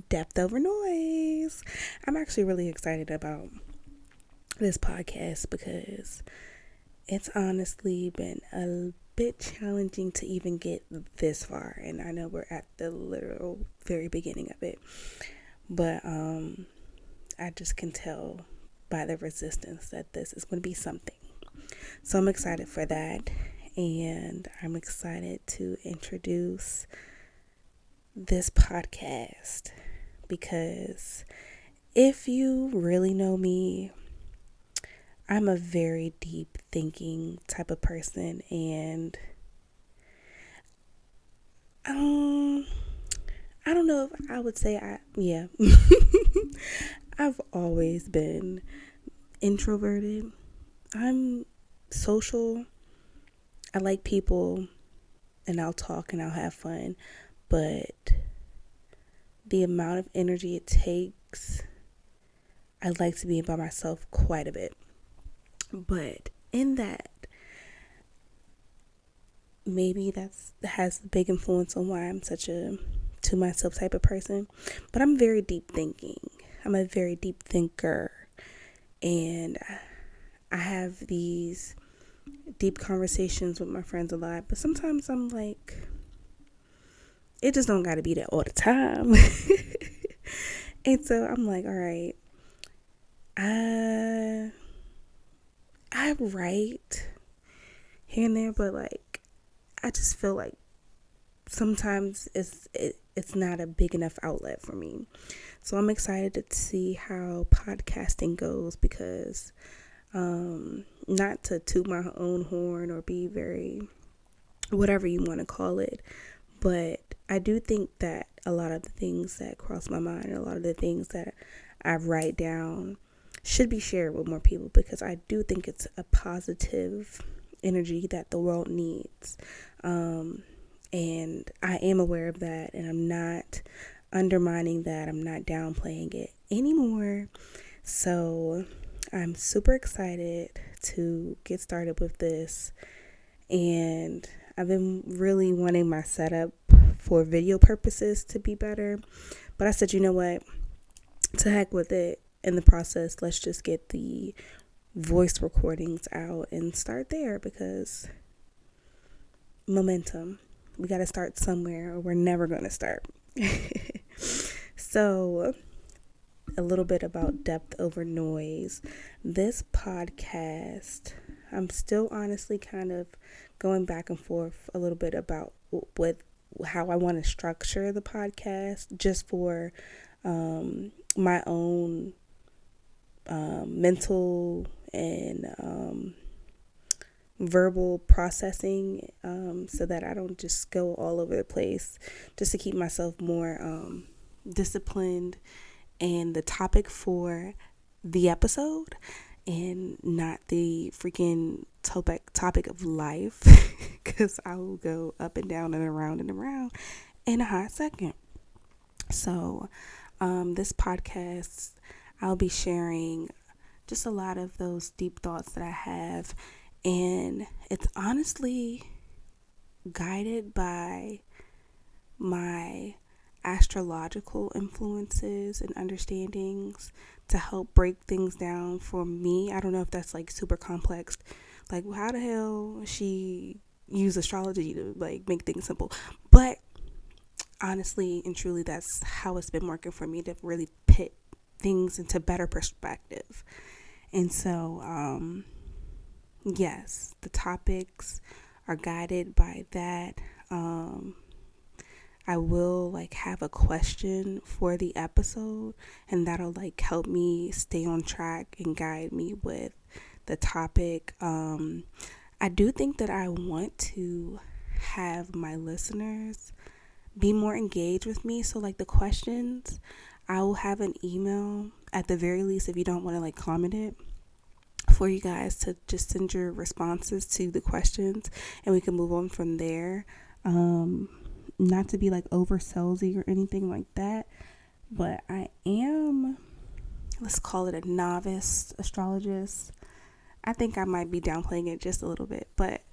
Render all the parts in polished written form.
Depth Over Noise. I'm actually really excited about this podcast because it's honestly been a bit challenging to even get this far, and I know we're at the literal very beginning of it, but I just can tell by the resistance that this is going to be something. So I'm excited for that, and I'm excited to introduce this podcast because if you really know me, I'm a very deep thinking type of person, and I don't know if I would say I've always been introverted. I'm social. I like people, and I'll talk and I'll have fun, but the amount of energy it takes, I like to be by myself quite a bit. But in that, maybe that has a big influence on why I'm such a to myself type of person. But I'm very deep thinking. I'm a very deep thinker, and I have these deep conversations with my friends a lot. But sometimes I'm like, it just don't gotta be that all the time. And so I'm like, all right, I write here and there, but like I just feel like sometimes it's not a big enough outlet for me. So I'm excited to see how podcasting goes because not to toot my own horn or be very whatever you want to call it, but I do think that a lot of the things that cross my mind, a lot of the things that I write down should be shared with more people because I do think it's a positive energy that the world needs. And I am aware of that, and I'm not undermining that. I'm not downplaying it anymore. So I'm super excited to get started with this. And I've been really wanting my setup for video purposes to be better. But I said, you know what? To heck with it. In the process, let's just get the voice recordings out and start there because momentum. We got to start somewhere or we're never going to start. So, a little bit about Depth Over Noise. This podcast, I'm still honestly kind of going back and forth a little bit about how I want to structure the podcast just for my own mental and verbal processing so that I don't just go all over the place, just to keep myself more disciplined and the topic for the episode and not the freaking topic of life because I will go up and down and around in a hot second. So this podcast, I'll be sharing just a lot of those deep thoughts that I have, and it's honestly guided by my astrological influences and understandings to help break things down for me. I don't know if that's like super complex. Like, how the hell she use astrology to like make things simple? But honestly and truly, that's how it's been working for me to really put things into better perspective. And so, yes, the topics are guided by that. I will like have a question for the episode, and that'll like help me stay on track and guide me with the topic. I do think that I want to have my listeners be more engaged with me. So like the questions, I will have an email at the very least if you don't want to like comment it, for you guys to just send your responses to the questions and we can move on from there. Not to be like over salesy or anything like that, but I am, let's call it a novice astrologist. I think I might be downplaying it just a little bit, but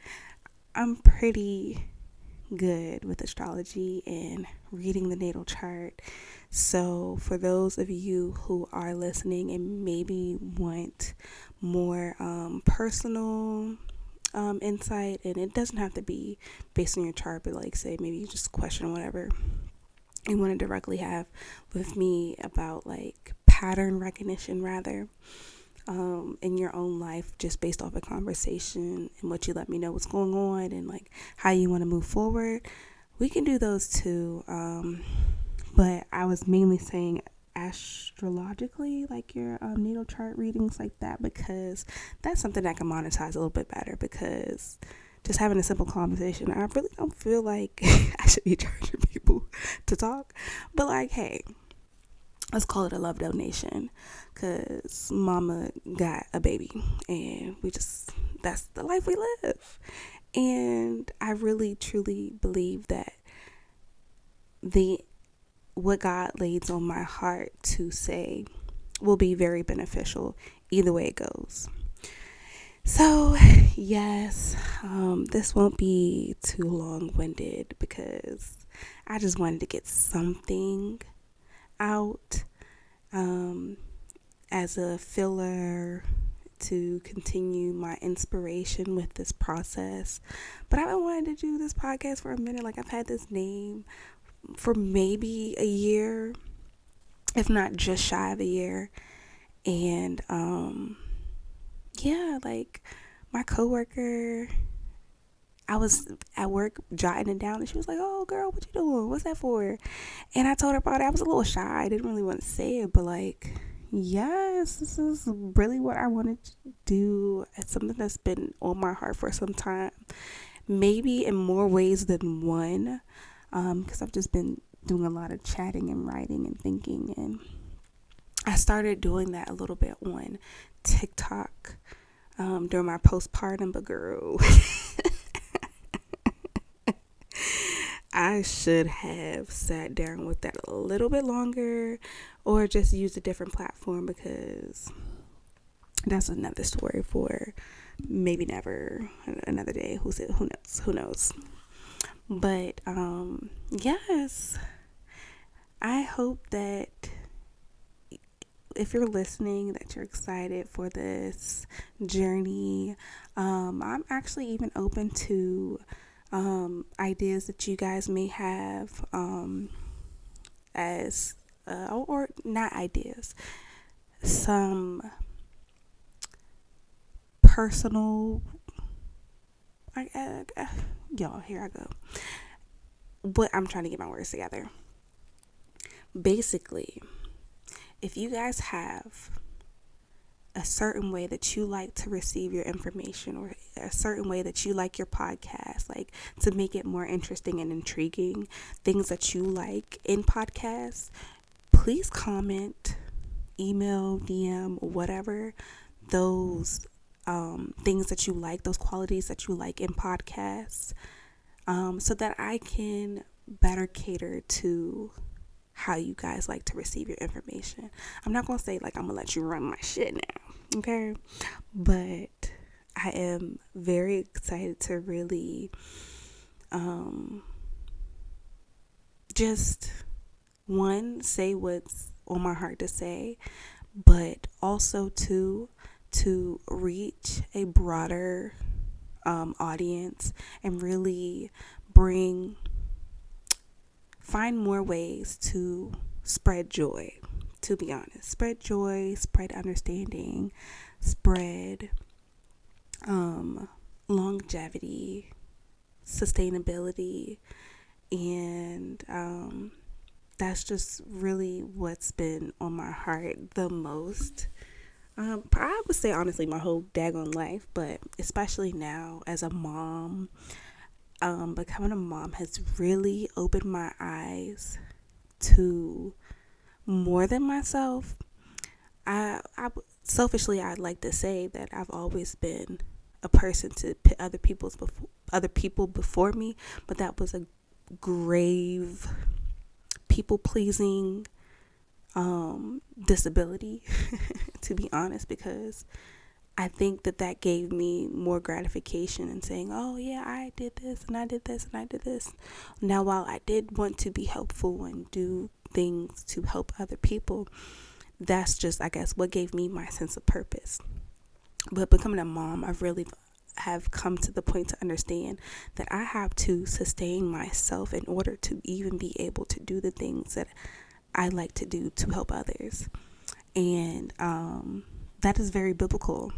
I'm pretty good with astrology and reading the natal chart. So for those of you who are listening and maybe want more personal insight, and it doesn't have to be based on your chart, but like say maybe you just question whatever you want to directly have with me about like pattern recognition rather, in your own life, just based off a conversation and what you let me know what's going on and like how you want to move forward, we can do those too. But I was mainly saying astrologically, like your natal chart readings like that, because that's something that can monetize a little bit better. Because just having a simple conversation, I really don't feel like I should be charging people to talk. But like, hey, let's call it a love donation, because mama got a baby and that's the life we live. And I really truly believe that what God lays on my heart to say will be very beneficial either way it goes. So yes, this won't be too long-winded because I just wanted to get something out as a filler to continue my inspiration with this process. But I've been wanting to do this podcast for a minute. Like, I've had this name for maybe a year, if not just shy of a year. And yeah, like my coworker, I was at work jotting it down and she was like, "Oh girl, what you doing? What's that for?" And I told her about it. I was a little shy. I didn't really want to say it, but like, yes, this is really what I wanted to do. It's something that's been on my heart for some time, maybe in more ways than one, because I've just been doing a lot of chatting and writing and thinking, and I started doing that a little bit on TikTok during my postpartum, but girl, I should have sat down with that a little bit longer or just used a different platform, because that's another story for maybe never another day. Who knows? But yes, I hope that if you're listening, that you're excited for this journey. I'm actually even open to ideas that you guys may have, as or not ideas, some personal, y'all, here I go, but I'm trying to get my words together. Basically, if you guys have a certain way that you like to receive your information, or a certain way that you like your podcast, like to make it more interesting and intriguing, things that you like in podcasts, please comment, email, DM, whatever, those things that you like, those qualities that you like in podcasts, so that I can better cater to how you guys like to receive your information. I'm not going to say like I'm going to let you run my shit now, okay? But I am very excited to really just, one, say what's on my heart to say, but also to reach a broader audience and really find more ways to spread joy, to be honest. Spread joy, spread understanding, spread longevity, sustainability, and that's just really what's been on my heart the most. I would say honestly my whole daggone life, but especially now as a mom. Becoming a mom has really opened my eyes to more than myself. I selfishly, I'd like to say that I've always been a person to put other people before me, but that was a grave people pleasing disability, to be honest, because I think that gave me more gratification in saying, oh yeah, I did this and I did this and I did this. Now, while I did want to be helpful and do things to help other people, that's just, I guess, what gave me my sense of purpose. But becoming a mom, I really have come to the point to understand that I have to sustain myself in order to even be able to do the things that I like to do to help others. And that is very biblical.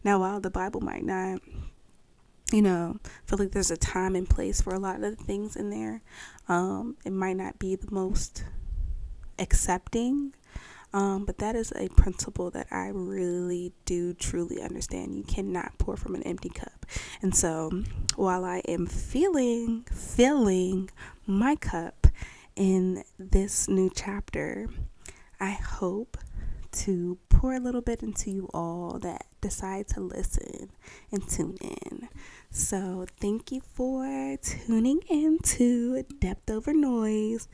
Now, while the Bible might not, feel like there's a time and place for a lot of the things in there, it might not be the most accepting, but that is a principle that I really do truly understand. You cannot pour from an empty cup. And so while I am filling my cup in this new chapter, I hope to pour a little bit into you all that decide to listen and tune in. So thank you for tuning in to Depth Over Noise,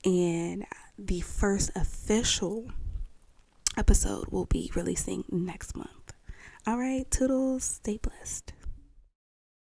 and the first official episode will be releasing next month. All right, toodles, stay blessed.